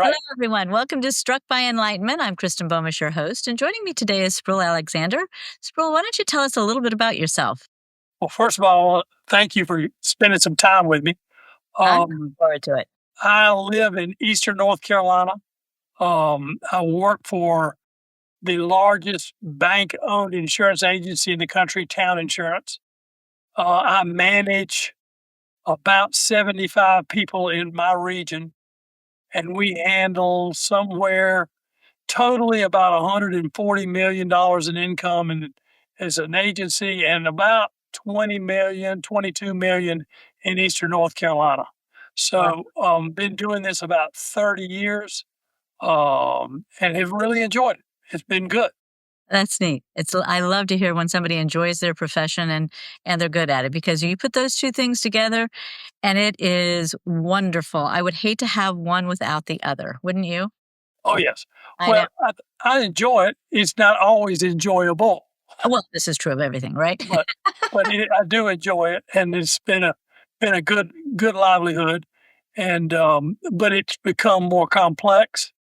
Hello, everyone. Welcome to Struck by Enlightenment. I'm Kristen Bomas, your host, and joining me today is Spruill Alexander. Spruill, why don't you tell us a little bit about yourself? Well, first of all, thank you for spending some time with me. I'm looking forward to it. I live in Eastern North Carolina. I work for the largest bank-owned insurance agency in the country, Towne Insurance. I manage about 75 people in my region, and we handle somewhere totally about $140 million in income as an agency, and about 20 million, 22 million in Eastern North Carolina. Wow. So, been doing this about 30 years, and have really enjoyed it. It's been good. That's neat. I love to hear when somebody enjoys their profession and they're good at it, because you put those two things together and it is wonderful. I would hate to have one without the other, wouldn't you? Oh, yes. I know. Well, I enjoy it. It's not always enjoyable, Well, this is true of everything, right? but I do enjoy it, and it's been a good livelihood. And but it's become more complex,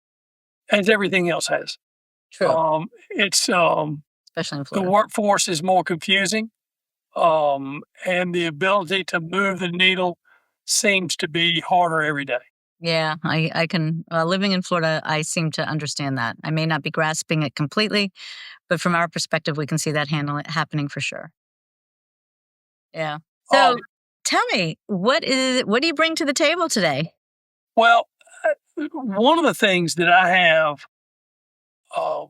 as everything else has. True, It's especially in The Florida. workforce is more confusing, and the ability to move the needle seems to be harder every day. Yeah, I can, living in Florida, I seem to understand that. I may not be grasping it completely, but from our perspective, we can see that happening for sure. Yeah. So Um, tell me, what do you bring to the table today? well, one of the things that I have uh,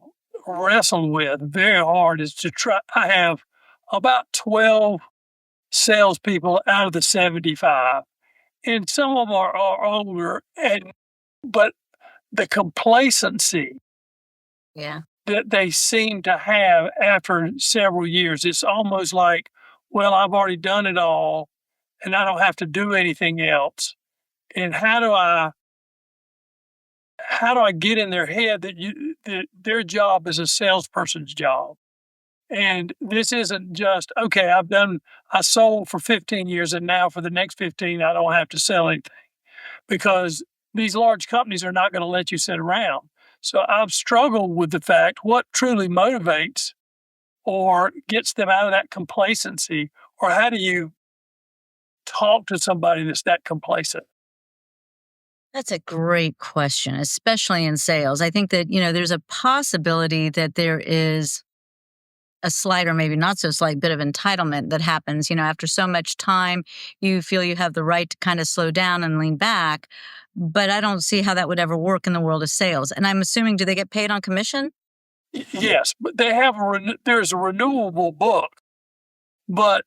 wrestled with very hard is to try. I have about 12 salespeople out of the 75, and some of them are older, but the complacency Yeah. that they seem to have after several years, it's almost like, well, I've already done it all, and I don't have to do anything else. And how do I get in their head that their job is a salesperson's job? And this isn't just, okay, I sold for 15 years, and now for the next 15, I don't have to sell anything, because these large companies are not going to let you sit around. So I've struggled with the fact what truly motivates or gets them out of that complacency, or how do you talk to somebody that's that complacent? That's a great question, especially in sales. I think that, there's a possibility that there is a slight or maybe not so slight bit of entitlement that happens. After so much time, you feel you have the right to kind of slow down and lean back. But I don't see how that would ever work in the world of sales. And I'm assuming, do they get paid on commission? Yes, but they have there's a renewable book, but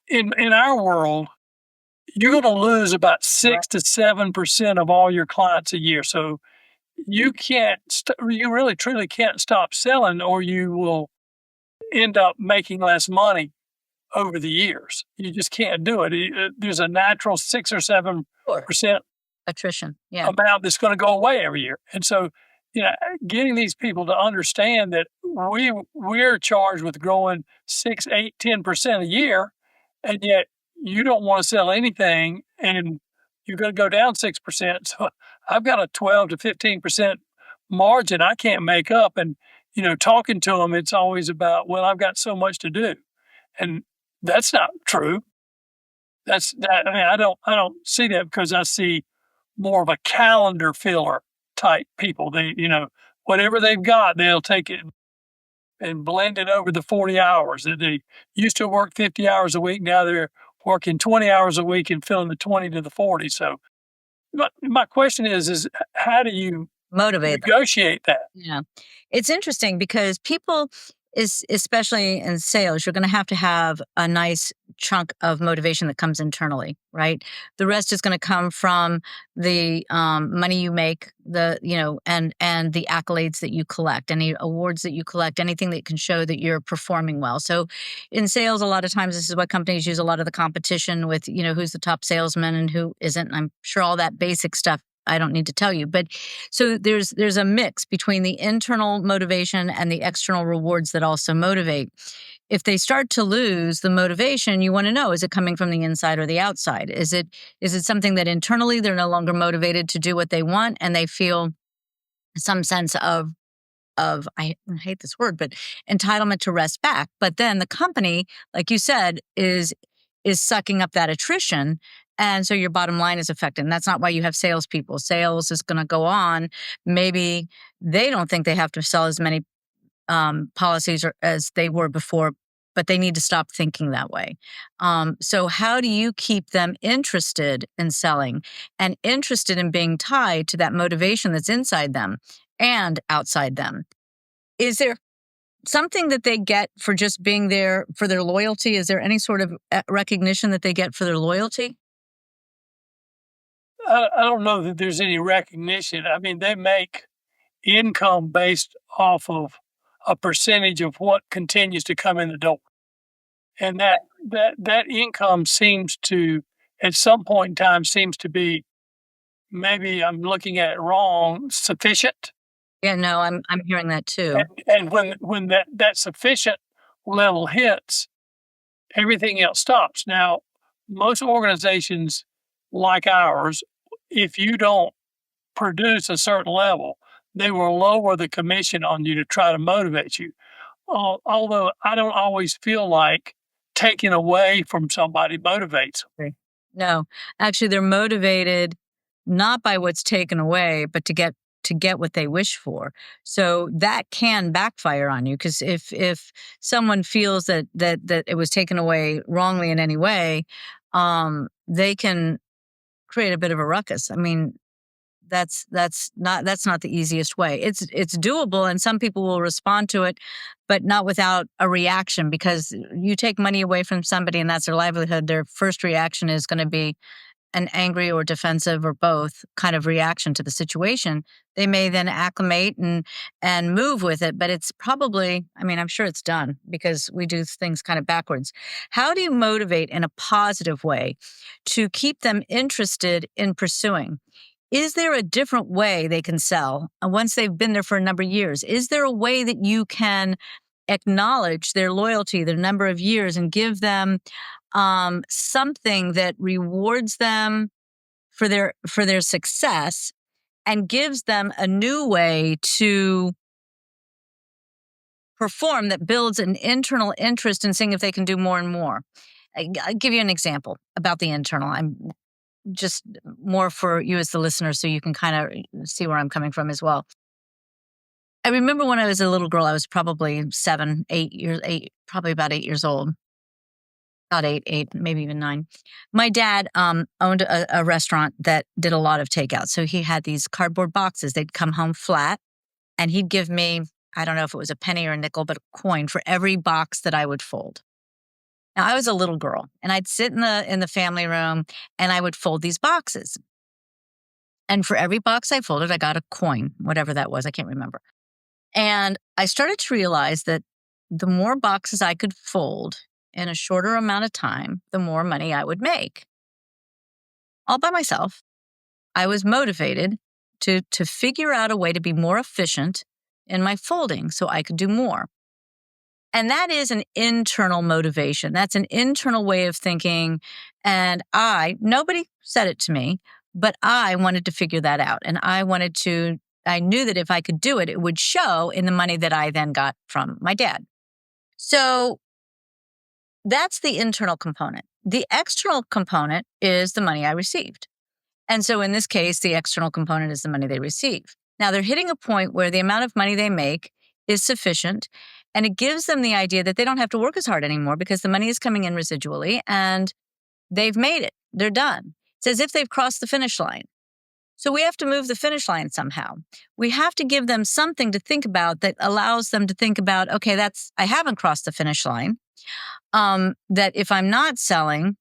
in our world, you're going to lose about 6 to 7% of all your clients a year. So you really truly can't stop selling, or you will end up making less money over the years. You just can't do it. There's a natural 6 or 7% Attrition. Yeah. amount that's going to go away every year. And so, getting these people to understand that we're charged with growing 6, 8, 10% a year, and yet you don't want to sell anything, and you're going to go down 6%. So I've got a 12 to 15% margin I can't make up. And talking to them, it's always about, well, I've got so much to do, and that's not true. That's that. I mean, I don't see that, because I see more of a calendar filler type people. They, whatever they've got, they'll take it and blend it over the 40 hours. That they used to work 50 hours a week. Now they're working 20 hours a week and filling the 20 to the 40. So my question is how do you Motivate them. negotiate that? Yeah. It's interesting because people, especially in sales, you're going to have a nice chunk of motivation that comes internally, right? The rest is going to come from the money you make, and the accolades that you collect, any awards that you collect, anything that can show that you're performing well. So in sales, a lot of times this is what companies use, a lot of the competition with, who's the top salesman and who isn't. And I'm sure all that basic stuff I don't need to tell you. But so there's a mix between the internal motivation and the external rewards that also motivate. If they start to lose the motivation, you want to know, is it coming from the inside or the outside? Is it something that internally they're no longer motivated to do what they want and they feel some sense of I hate this word, but entitlement to rest back. But then the company, like you said, is sucking up that attrition. And so your bottom line is affected. And that's not why you have salespeople. Sales is going to go on. Maybe they don't think they have to sell as many policies as they were before, but they need to stop thinking that way. So how do you keep them interested in selling and interested in being tied to that motivation that's inside them and outside them? Is there something that they get for just being there for their loyalty? Is there any sort of recognition that they get for their loyalty? I don't know that there's any recognition. I mean, they make income based off of a percentage of what continues to come in the door. And that income seems to, at some point in time, seems to be, maybe I'm looking at it wrong, sufficient. Yeah, no, I'm hearing that too. And when that sufficient level hits, everything else stops. Now, most organizations like ours, if you don't produce a certain level, they will lower the commission on you to try to motivate you. Although I don't always feel like taking away from somebody motivates them. Okay. No, actually, they're motivated not by what's taken away, but to get what they wish for. So that can backfire on you, because if someone feels that it was taken away wrongly in any way, they can create a bit of a ruckus. I mean, that's not the easiest way. It's doable, and some people will respond to it, but not without a reaction, because you take money away from somebody and that's their livelihood. Their first reaction is going to be an angry or defensive or both kind of reaction to the situation. They may then acclimate and move with it, but it's probably, I mean, I'm sure it's done because we do things kind of backwards. How do you motivate in a positive way to keep them interested in pursuing? Is there a different way they can sell once they've been there for a number of years? Is there a way that you can acknowledge their loyalty, their number of years, and give them something that rewards them for their success and gives them a new way to perform that builds an internal interest in seeing if they can do more and more? I'll give you an example about the internal. I'm just more for you as the listener so you can kind of see where I'm coming from as well. I remember when I was a little girl, I was probably 7, 8 years, probably about 8 years old. About eight, maybe even 9. My dad owned a restaurant that did a lot of takeout. So he had these cardboard boxes. They'd come home flat, and he'd give me, I don't know if it was a penny or a nickel, but a coin for every box that I would fold. Now, I was a little girl, and I'd sit in the family room, and I would fold these boxes. And for every box I folded, I got a coin, whatever that was. I can't remember. And I started to realize that the more boxes I could fold in a shorter amount of time, the more money I would make. All by myself. I was motivated to figure out a way to be more efficient in my folding so I could do more. And that is an internal motivation. That's an internal way of thinking. And nobody said it to me, but I wanted to figure that out. And I knew that if I could do it, it would show in the money that I then got from my dad. So that's the internal component. The external component is the money I received. And so in this case, the external component is the money they receive. Now they're hitting a point where the amount of money they make is sufficient, and it gives them the idea that they don't have to work as hard anymore because the money is coming in residually and they've made it. They're done. It's as if they've crossed the finish line. So we have to move the finish line somehow. We have to give them something to think about that allows them to think about, okay, I haven't crossed the finish line. That if I'm not selling,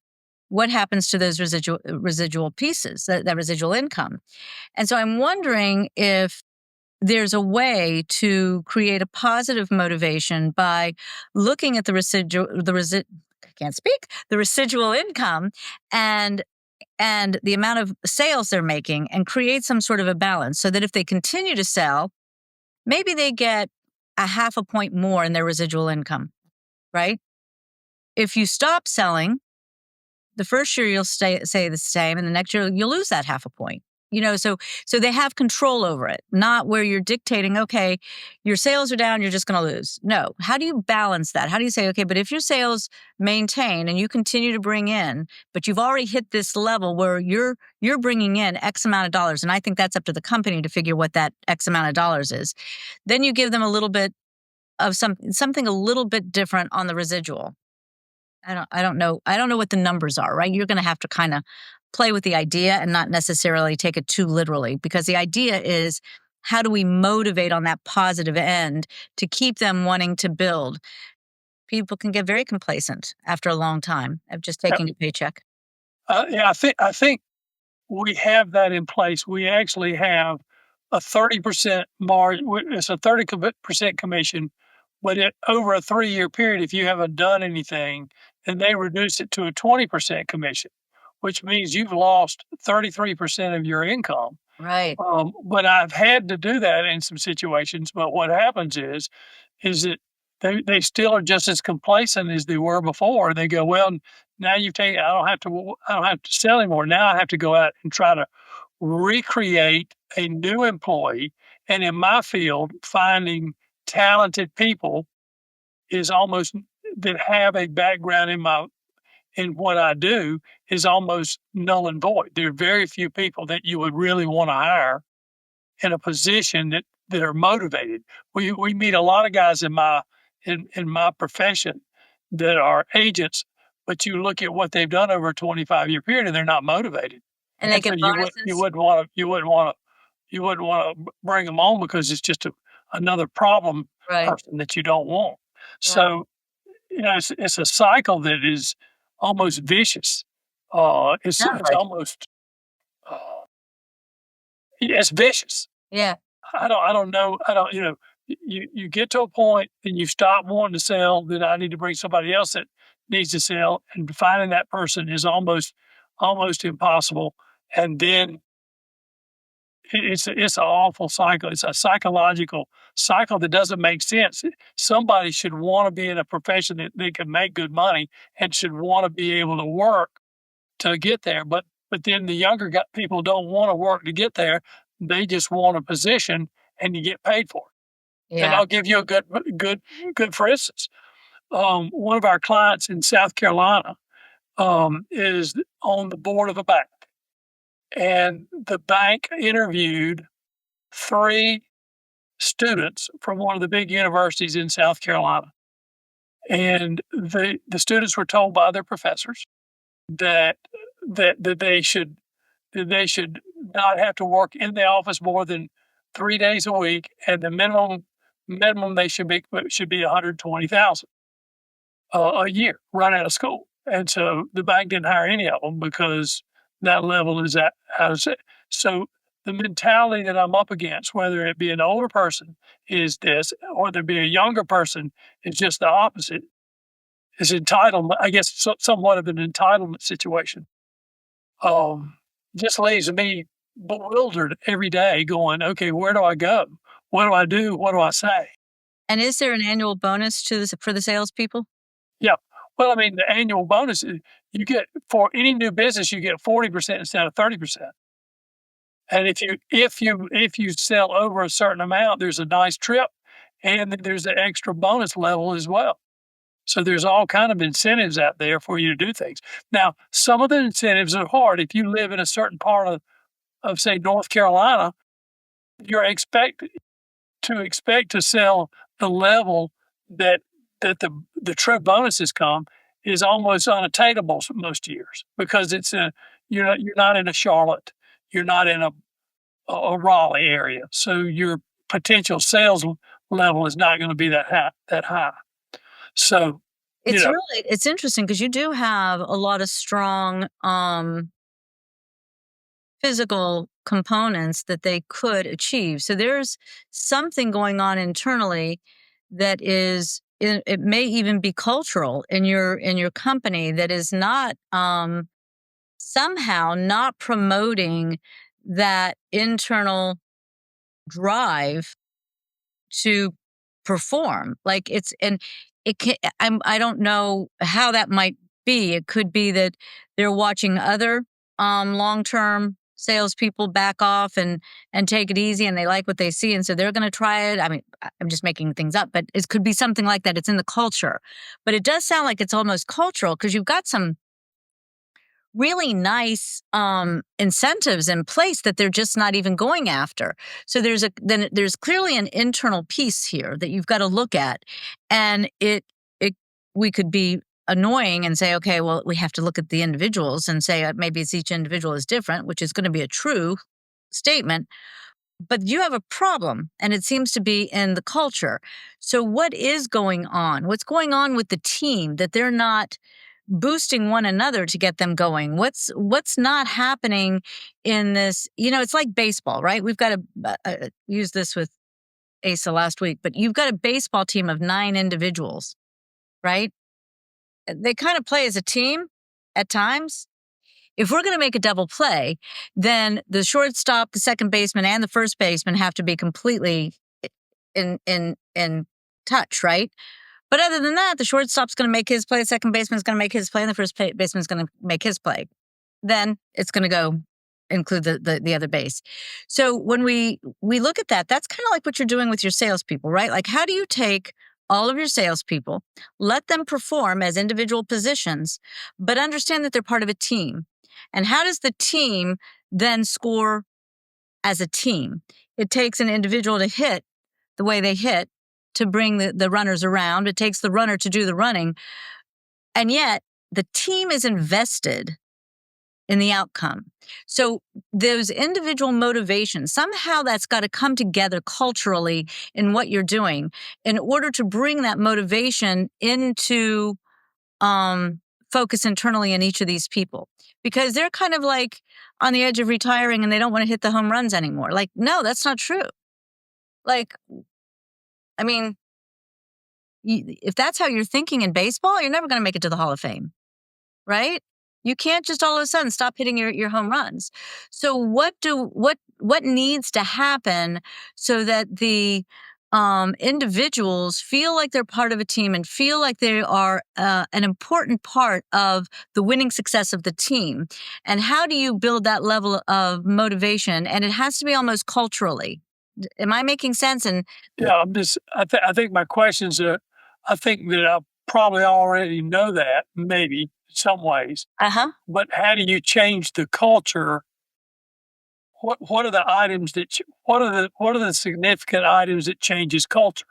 what happens to those residual pieces, that residual income? And so I'm wondering if there's a way to create a positive motivation by looking at the residual income and the amount of sales they're making, and create some sort of a balance so that if they continue to sell, maybe they get a half a point more in their residual income, right? If you stop selling, the first year you'll stay the same, and the next year you'll lose that half a point. So they have control over it, not where you're dictating, okay, your sales are down, you're just going to lose. No. How do you balance that? How do you say, okay, but if your sales maintain and you continue to bring in, but you've already hit this level where you're bringing in X amount of dollars, and I think that's up to the company to figure what that X amount of dollars is. Then you give them a little bit of something a little bit different on the residual. I don't know what the numbers are, right? You're going to have to kind of play with the idea and not necessarily take it too literally, because the idea is, how do we motivate on that positive end to keep them wanting to build? People can get very complacent after a long time of just taking a paycheck. Yeah, I think we have that in place. We actually have a 30% margin. It's a 30% commission, but over a 3-year period, if you haven't done anything, then they reduce it to a 20% commission, which means you've lost 33% of your income. Right. But I've had to do that in some situations. But what happens is that they still are just as complacent as they were before. They go, well, now you've taken. I don't have to sell anymore. Now I have to go out and try to recreate a new employee. And in my field, finding talented people is almost that have a background in what I do is almost null and void. There are very few people that you would really want to hire in a position that are motivated. We meet a lot of guys in my profession that are agents, but you look at what they've done over a 25-year period and they're not motivated. And they And so get bonuses. you wouldn't want to bring them on because it's just another problem Right. person that you don't want. Right. So it's a cycle that is almost vicious. It's Sounds like. almost uh, it's vicious. Yeah. I don't know. You get to a point and you stop wanting to sell, then I need to bring somebody else that needs to sell, and finding that person is almost impossible. And then it's an awful cycle. It's a psychological cycle that doesn't make sense. Somebody should want to be in a profession that they can make good money and should want to be able to work to get there. But then the younger people don't want to work to get there. They just want a position and you get paid for it. And Yeah. I'll give you a good for instance. One of our clients in South Carolina is on the board of a bank. And the bank interviewed 3 students from one of the big universities in South Carolina. And the students were told by their professors that they should not have to work in the office more than 3 days a week, and the minimum they should be 120,000 a year right out of school. And so the bank didn't hire any of them because that level is at how to say. So the mentality that I'm up against, whether it be an older person, is this, or there be a younger person, is just the opposite. Is entitlement, I guess, somewhat of an entitlement situation. Just leaves me bewildered every day, going, okay, where do I go? What do I do? What do I say? And is there an annual bonus for the salespeople? Yeah. Well, I mean, the annual bonus you get for any new business, you get 40% instead of 30%. And if you sell over a certain amount, there's a nice trip, and then there's an extra bonus level as well. So there's all kind of incentives out there for you to do things. Now, some of the incentives are hard. If you live in a certain part of say North Carolina, you're expect to sell the level that the true bonuses come is almost unattainable most years, because you're not in a Charlotte, you're not in a Raleigh area, so your potential sales level is not going to be that high. So It's interesting because you do have a lot of strong physical components that they could achieve. So there's something going on internally that is, it may even be cultural in your company, that is not somehow not promoting that internal drive to perform. Like it can, I don't know how that might be. It could be that they're watching other long-term salespeople back off and take it easy, and they like what they see, and so they're going to try it. I mean, I'm just making things up, but it could be something like that. It's in the culture, but it does sound like it's almost cultural because you've got some really nice incentives in place that they're just not even going after. So there's clearly an internal piece here that you've got to look at, and we could be annoying and say, okay, well, we have to look at the individuals and say maybe it's each individual is different, which is going to be a true statement. But you have a problem, and it seems to be in the culture. So what is going on? What's going on with the team that they're not boosting one another to get them going? What's not happening in this? It's like baseball, right? We've got to use this with Asa last week, but you've got a baseball team of 9 individuals, right? They kind of play as a team at times. If we're going to make a double play, then the shortstop, the second baseman, and the first baseman have to be completely in touch, right? But other than that, the shortstop's going to make his play, the second baseman's going to make his play, and the first baseman's going to make his play. Then it's going to go include the other base. So when we look at that, that's kind of like what you're doing with your salespeople, right? Like, how do you take all of your salespeople, let them perform as individual positions, but understand that they're part of a team? And how does the team then score as a team? It takes an individual to hit the way they hit to bring the runners around. It takes the runner to do the running. And yet the team is invested in the outcome. So those individual motivations, somehow that's got to come together culturally in what you're doing in order to bring that motivation into focus internally in each of these people, because they're kind of like on the edge of retiring and they don't want to hit the home runs anymore. Like, no, that's not true. Like, I mean, if that's how you're thinking in baseball, you're never going to make it to the Hall of Fame, right? You can't just all of a sudden stop hitting your home runs. So what needs to happen so that the individuals feel like they're part of a team and feel like they are an important part of the winning success of the team? And how do you build that level of motivation? And it has to be almost culturally. Am I making sense? And Yeah, I think my questions are, I think that I probably already know that, maybe in some ways. But how do you change the culture? What are the items what are the significant items that changes culture?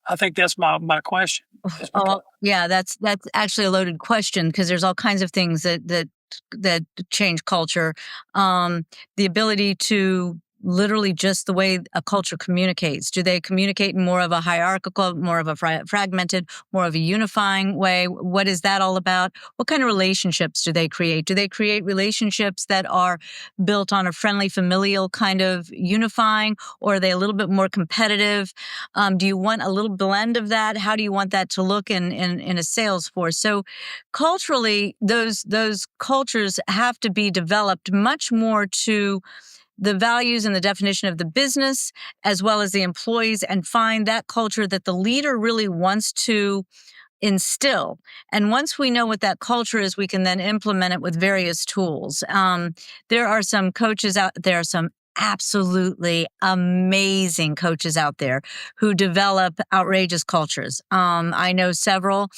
I think that's my question. Oh, yeah, that's actually a loaded question, because there's all kinds of things that change culture. The ability to literally just the way a culture communicates. Do they communicate in more of a hierarchical, more of a fragmented, more of a unifying way? What is that all about? What kind of relationships do they create? Do they create relationships that are built on a friendly, familial kind of unifying, or are they a little bit more competitive? Do you want a little blend of that? How do you want that to look in a sales force? So culturally, those cultures have to be developed much more to the values and the definition of the business, as well as the employees, and find that culture that the leader really wants to instill. And once we know what that culture is, we can then implement it with various tools. There are some coaches out there, some absolutely amazing coaches out there who develop outrageous cultures. I know several.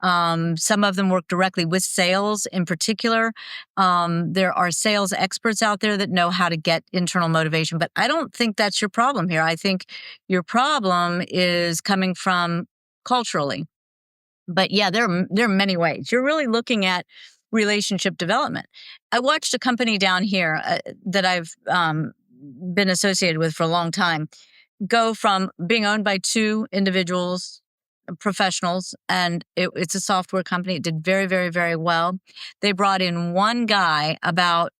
Some of them work directly with sales in particular. There are sales experts out there that know how to get internal motivation, but I don't think that's your problem here. I think your problem is coming from culturally. But yeah, there are many ways. You're really looking at relationship development. I watched a company down here that I've been associated with for a long time go from being owned by 2 individuals, professionals, and it's a software company. It did very, very, very well. They brought in one guy about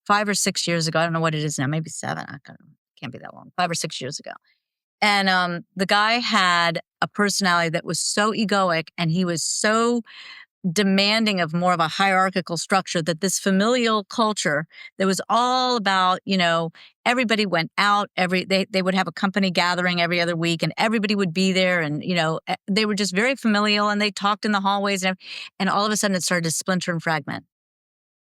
5 or 6 years ago. I don't know what it is now, maybe 7. Can't be that long. 5 or 6 years ago. And the guy had a personality that was so egoic, and he was so demanding of more of a hierarchical structure, that this familial culture that was all about, everybody went out they would have a company gathering every other week, and everybody would be there, and they were just very familial, and they talked in the hallways, and all of a sudden it started to splinter and fragment.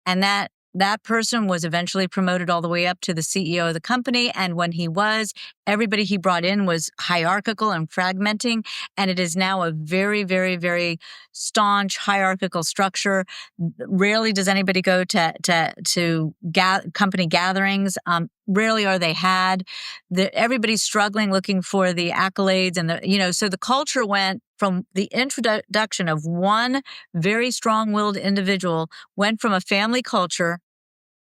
And that That person was eventually promoted all the way up to the CEO of the company. And when he was, everybody he brought in was hierarchical and fragmenting. And it is now a very, very, very staunch hierarchical structure. Rarely does anybody go to company gatherings. Rarely are they had. Everybody's struggling, looking for the accolades and so the culture went from the introduction of one very strong-willed individual, went from a family culture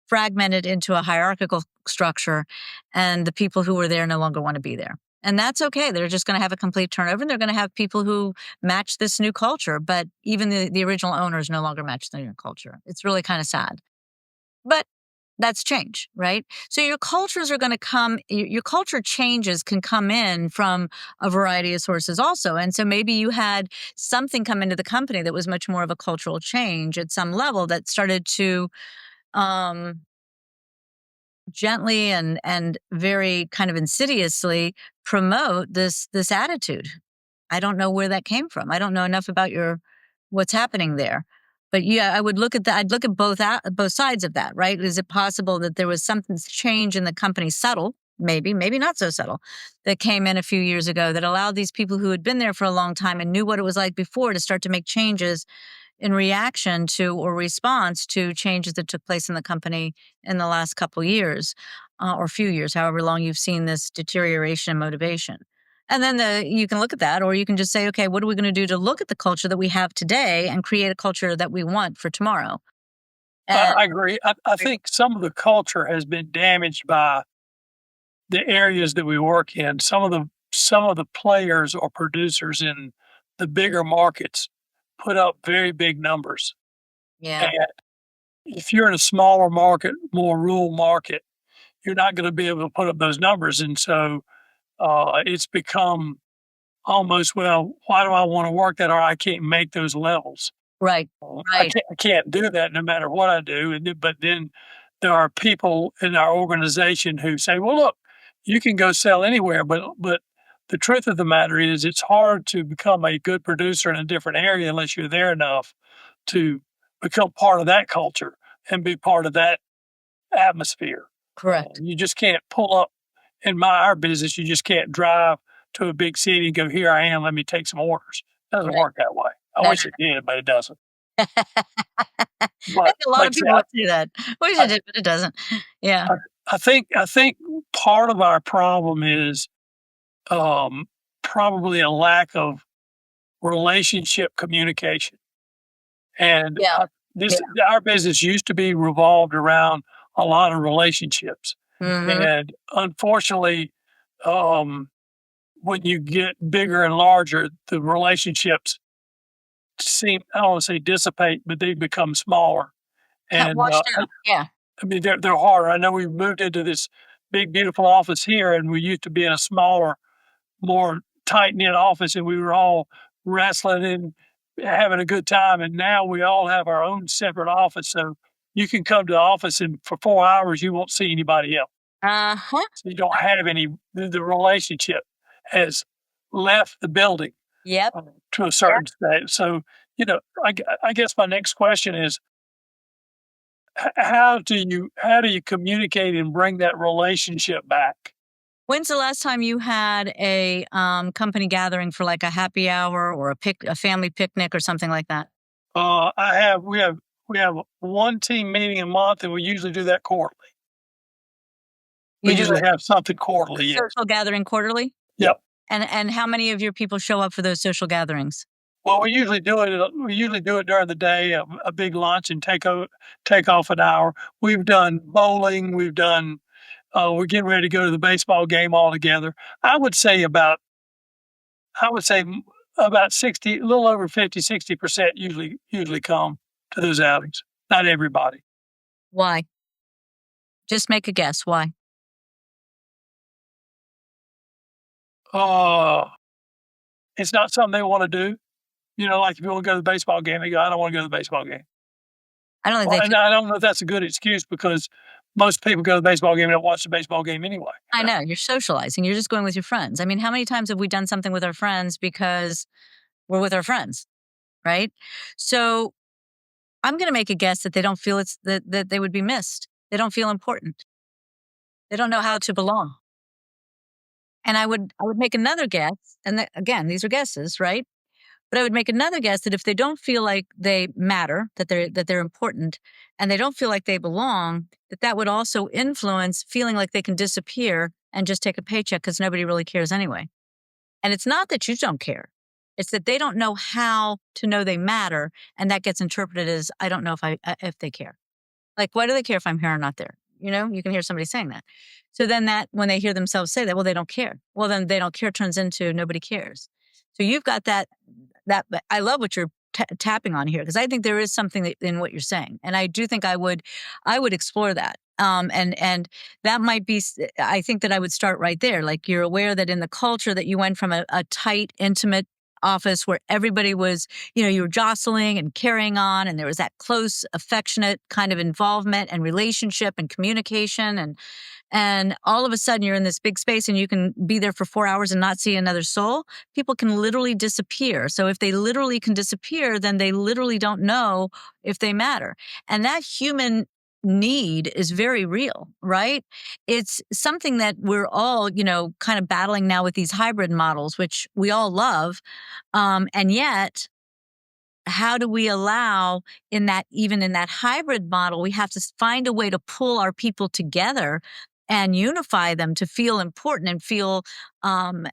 fragmented into a hierarchical structure, and the people who were there no longer want to be there. And that's okay. They're just going to have a complete turnover, and they're going to have people who match this new culture. But even the original owners no longer match the new culture. It's really kind of sad. But that's change, right? So your cultures are going to your culture changes can come in from a variety of sources also. And so maybe you had something come into the company that was much more of a cultural change at some level that started to um, gently and very kind of insidiously promote this attitude. I don't know where that came from. I don't know enough about what's happening there. But yeah, I would look at that. I'd look at both sides of that, right? Is it possible that there was something change in the company, subtle, maybe not so subtle, that came in a few years ago that allowed these people who had been there for a long time and knew what it was like before to start to make changes in reaction to or response to changes that took place in the company in the last couple years or few years, however long you've seen this deterioration in motivation. And then you can look at that, or you can just say, okay, what are we going to do to look at the culture that we have today and create a culture that we want for tomorrow? And I agree. I think some of the culture has been damaged by the areas that we work in. Some of the players or producers in the bigger markets put up very big numbers. yeah, And if you're in a smaller market, more rural market, you're not going to be able to put up those numbers. And so it's become almost, well, why do I want to work that, or I can't make those levels? right, I right, can't do that no matter what I do. But then there are people in our organization who say, "Well, look, you can go sell anywhere." But the truth of the matter is, it's hard to become a good producer in a different area unless you're there enough to become part of that culture and be part of that atmosphere. correct. You just can't pull up in our business. You just can't drive to a big city and go, "Here I am. Let me take some orders." It doesn't Right. work that way. I No, wish it did, but it doesn't. I But think a lot like of I said, people would say that. Wish I, it did, but it doesn't. Yeah. I, I think part of our problem is um, probably a lack of relationship communication. And Yeah. Yeah. our business used to be revolved around a lot of relationships. Hmm. And unfortunately, um, when you get bigger and larger, the relationships I don't want to say dissipate, but they become smaller. And Washed out. Yeah. I mean, they're harder. I know we've moved into this big, beautiful office here, and we used to be in a smaller, more tight knit office, and we were all wrestling and having a good time. And now we all have our own separate office, so you can come to the office, and for 4 hours you won't see anybody else. Uh-huh. So you don't have any. The relationship has left the building Yep. to a Yep. certain state. So I guess my next question is how do you communicate and bring that relationship back? When's the last time you had a company gathering for like a happy hour or a family picnic or something like that? I have we have one team meeting a month, and we usually do that quarterly. We You do usually have something a quarterly. Yes. social gathering quarterly? Yep. And how many of your people show up for those social gatherings? Well, we usually do it. We usually do it during the day, a big lunch, and take off an hour. We've done bowling. We're getting ready to go to the baseball game all together. I would say about I would say about 60, a little over 50, 60% usually come to those outings. Not everybody. Why? Just make a guess. Why? Uh, it's not something they want to do. Like if you want to go to the baseball game, they go, "I don't want to go to the baseball game." I don't think Well, they and feel. I don't know if that's a good excuse because most people go to the baseball game and don't watch the baseball game anyway. I know you're socializing. You're just going with your friends. I mean, how many times have we done something with our friends because we're with our friends, right? So I'm going to make a guess that they don't feel that they would be missed. They don't feel important. They don't know how to belong. And I would make another guess, and again, these are guesses, right? But I would make another guess that if they don't feel like they matter, that they're important, and they don't feel like they belong, that would also influence feeling like they can disappear and just take a paycheck because nobody really cares anyway. And it's not that you don't care. It's that they don't know how to know they matter, and that gets interpreted as I don't know if they care. Like, why do they care if I'm here or not there? You can hear somebody saying that. So then that when they hear themselves say that, well, they don't care. Well, then they don't care turns into nobody cares. So you've got that I love what you're tapping on here because I think there is something in what you're saying, and I do think I would explore that. And that might be. I think that I would start right there. Like you're aware that in the culture that you went from a tight, intimate office where everybody was, you were jostling and carrying on, and there was that close, affectionate kind of involvement and relationship and communication and all of a sudden you're in this big space and you can be there for 4 hours and not see another soul. People can literally disappear. So if they literally can disappear, then they literally don't know if they matter. And that human need is very real, right? It's something that we're all, kind of battling now with these hybrid models, which we all love. And yet, how do we allow even in that hybrid model, we have to find a way to pull our people together and unify them to feel important and feel um,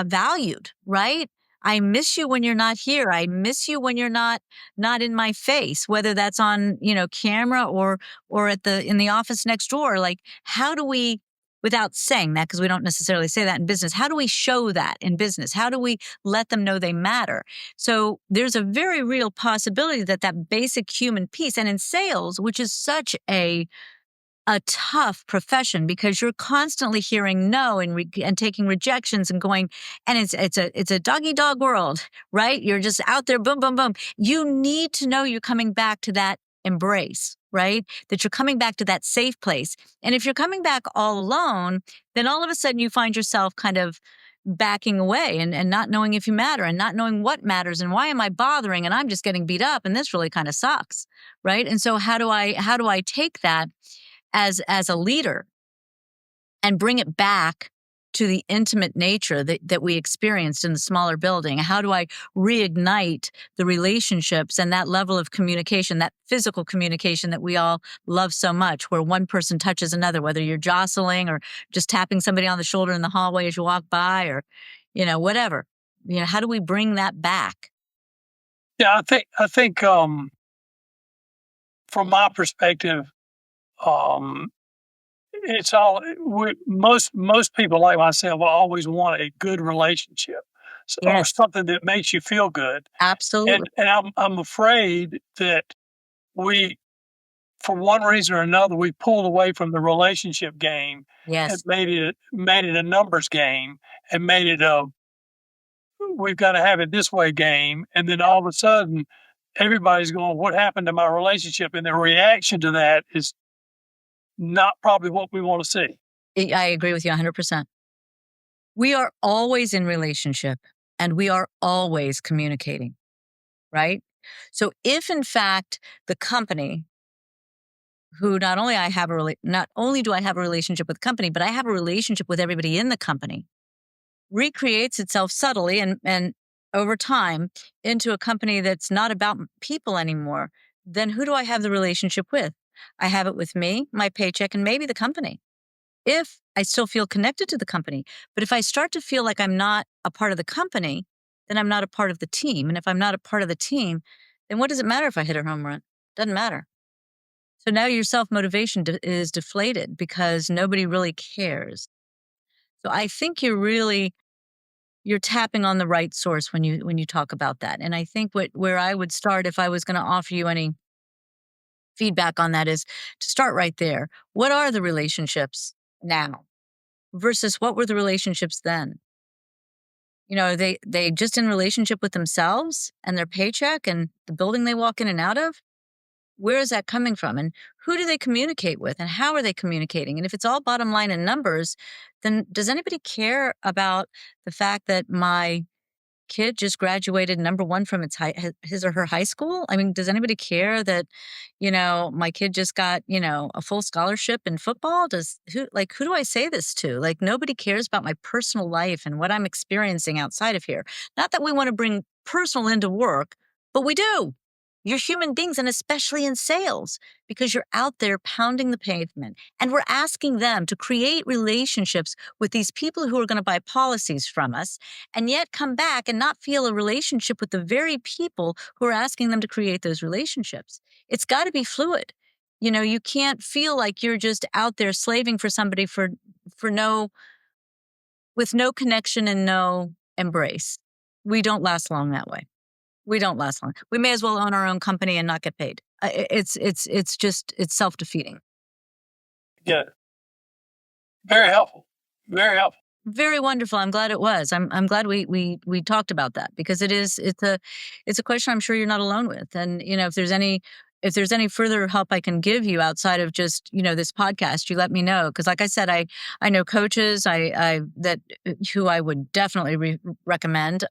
valued, right? I miss you when you're not here. I miss you when you're not in my face, whether that's on, camera or in the office next door. Like, how do we, without saying that, because we don't necessarily say that in business, how do we show that in business? How do we let them know they matter? So there's a very real possibility that basic human piece, and in sales, which is such a tough profession because you're constantly hearing no and taking rejections and going, and it's a dog eat dog world, right? You're just out there, boom, boom, boom. You need to know you're coming back to that embrace, right? That you're coming back to that safe place. And if you're coming back all alone, then all of a sudden you find yourself kind of backing away and not knowing if you matter and not knowing what matters and why am I bothering and I'm just getting beat up and this really kind of sucks, right? And so how do I take that as a leader and bring it back to the intimate nature that we experienced in the smaller building? How do I reignite the relationships and that level of communication, that physical communication that we all love so much, where one person touches another, whether you're jostling or just tapping somebody on the shoulder in the hallway as you walk by or, whatever. How do we bring that back? Yeah, I think from my perspective, um, it's all most people like myself will always want a good relationship, or Yes, something that makes you feel good. absolutely. And I'm afraid that we, for one reason or another, we pulled away from the relationship game and Yes. made it a numbers game and made it a we've got to have it this way game. And then all of a sudden, everybody's going, "What happened to my relationship?" And the reaction to that is not probably what we want to see. I agree with you 100%. We are always in relationship and we are always communicating, right? So if in fact the company who not only do I have a relationship with the company, but I have a relationship with everybody in the company, recreates itself subtly and over time into a company that's not about people anymore, then who do I have the relationship with? I have it with me, my paycheck, and maybe the company, if I still feel connected to the company. But if I start to feel like I'm not a part of the company, then I'm not a part of the team. And if I'm not a part of the team, then what does it matter if I hit a home run? Doesn't matter. So now your self motivation is deflated because nobody really cares. So I think you're tapping on the right source when you talk about that. And I think where I would start if I was going to offer you any feedback on that is to start right there. What are the relationships now versus what were the relationships then? Are they just in relationship with themselves and their paycheck and the building they walk in and out of? Where is that coming from? And who do they communicate with? And how are they communicating? And if it's all bottom line and numbers, then does anybody care about the fact that my kid just graduated #1 from his or her high school? I mean, does anybody care that, my kid just got, a full scholarship in football? Who do I say this to? Like, nobody cares about my personal life and what I'm experiencing outside of here. Not that we want to bring personal into work, but we do. You're human beings, and especially in sales, because you're out there pounding the pavement. And we're asking them to create relationships with these people who are going to buy policies from us, and yet come back and not feel a relationship with the very people who are asking them to create those relationships. It's got to be fluid. You can't feel like you're just out there slaving for somebody for no with no connection and no embrace. We don't last long that way. We don't last long. We may as well own our own company and not get paid. It's self-defeating. Yeah. Very helpful. Very helpful. Very wonderful. I'm glad it was. I'm glad we talked about that, because it's a question I'm sure you're not alone with. And if there's any further help I can give you outside of just this podcast, you let me know, because like I said, I know coaches who I would definitely recommend.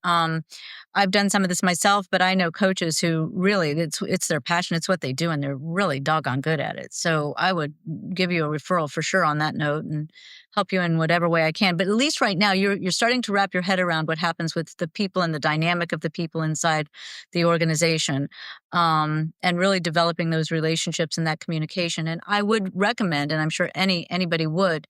I've done some of this myself, but I know coaches who really it's their passion, it's what they do, and they're really doggone good at it. So I would give you a referral for sure on that note, and help you in whatever way I can. But at least right now, you're starting to wrap your head around what happens with the people and the dynamic of the people inside the organization, and really developing those relationships and that communication. And I would recommend, and I'm sure anybody would,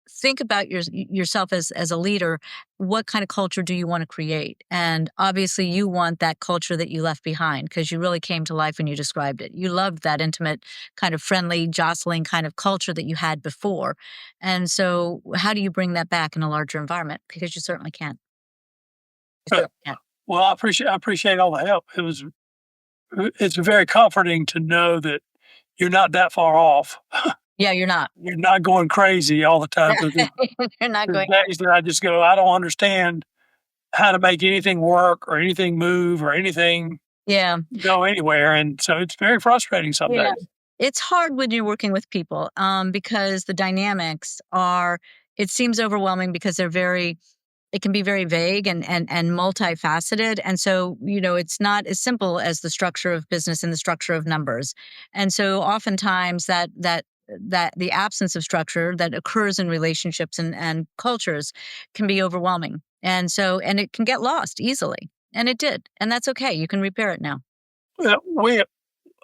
think about yourself as a leader. What kind of culture do you want to create? And obviously, you want that culture that you left behind, because you really came to life when you described it. You loved that intimate, kind of friendly, jostling kind of culture that you had before. And so, how do you bring that back in a larger environment? Because you certainly can't. You certainly can't. Well, I appreciate all the help. It's very comforting to know that you're not that far off. Yeah, you're not. You're not going crazy all the time. You're not There's going. days that I just go, I don't understand how to make anything work or anything move or anything Yeah. go anywhere. And so it's very frustrating some Yeah. days. It's hard when you're working with people, because the dynamics it seems overwhelming, because it can be very vague and multifaceted. And so, it's not as simple as the structure of business and the structure of numbers. And so oftentimes that the absence of structure that occurs in relationships and cultures can be overwhelming. And it can get lost easily. And it did. And that's okay. You can repair it now.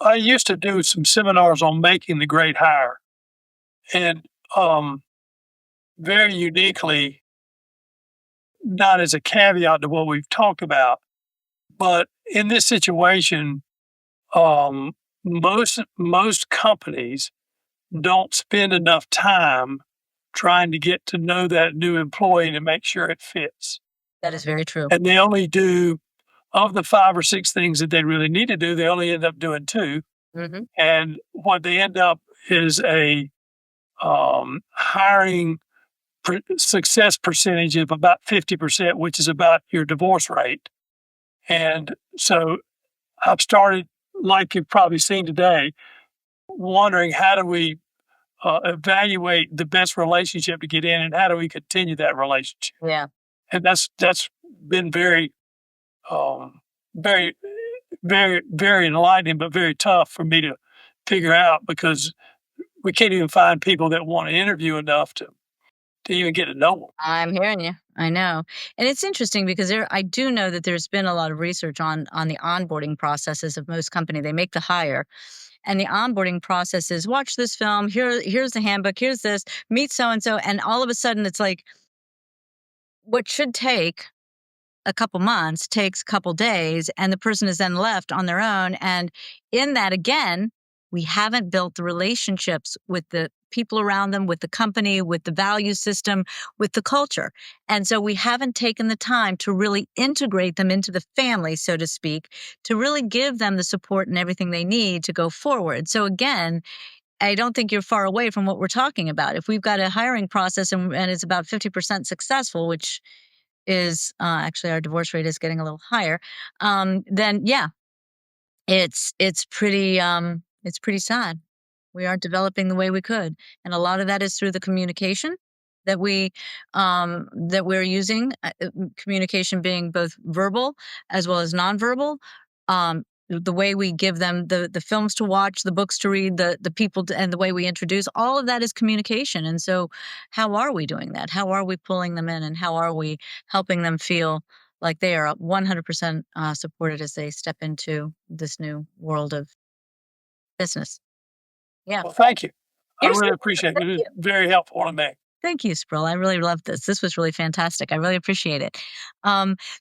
I used to do some seminars on making the great hire, and very uniquely, not as a caveat to what we've talked about, but in this situation, um, most companies don't spend enough time trying to get to know that new employee to make sure it fits. That is very true. And they only do, of the 5 or 6 things that they really need to do, they only end up doing 2. Hmm. And what they end up is a hiring success percentage of about 50%, which is about your divorce rate. And so I've started, like you've probably seen today, wondering how do we evaluate the best relationship to get in, and how do we continue that relationship? Yeah. And that's been very, very, very, very enlightening, but very tough for me to figure out, because we can't even find people that want to interview enough to even get to know them. I'm hearing you. I know. And it's interesting, because I do know that there's been a lot of research on the onboarding processes of most companies. They make the hire, and the onboarding process is, watch this film, here's the handbook, here's this, meet so and so, and all of a sudden it's like, what should take a couple months takes a couple days, and the person is then left on their own. And in that, again, we haven't built the relationships with the people around them, with the company, with the value system, with the culture. And so we haven't taken the time to really integrate them into the family, so to speak, to really give them the support and everything they need to go forward. So again, I don't think you're far away from what we're talking about. If we've got a hiring process and it's about 50% successful, which is actually our divorce rate is getting a little higher, then yeah, it's pretty sad. We aren't developing the way we could, and a lot of that is through the communication. that we're using, communication being both verbal as well as nonverbal. The way we give them the films to watch, the books to read, the people and the way we introduce, all of that is communication. And so, how are we doing that? How are we pulling them in, and how are we helping them feel like they are 100% supported as they step into this new world of business? Yeah. Well, thank you. I You're so really welcome. appreciate it. Thank It is you. very helpful to me. Thank you, Spruill. I really love this. This was really fantastic. I really appreciate it.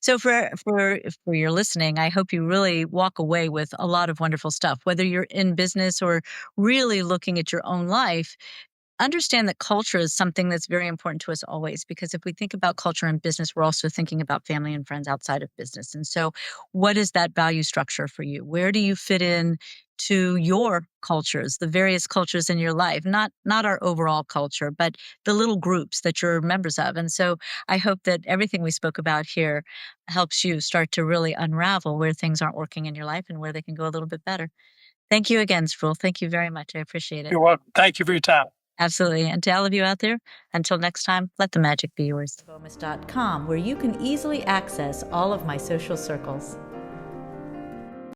So for your listening, I hope you really walk away with a lot of wonderful stuff. Whether you're in business or really looking at your own life, understand that culture is something that's very important to us always, because if we think about culture in business, we're also thinking about family and friends outside of business. And so, what is that value structure for you? Where do you fit in to your cultures, the various cultures in your life, not our overall culture, but the little groups that you're members of? And so, I hope that everything we spoke about here helps you start to really unravel where things aren't working in your life and where they can go a little bit better. Thank you again, Spruill. Thank you very much. I appreciate it. You're welcome. Thank you for your time. Absolutely. And to all of you out there, until next time, let the magic be yours. Bomas.com, where you can easily access all of my social circles.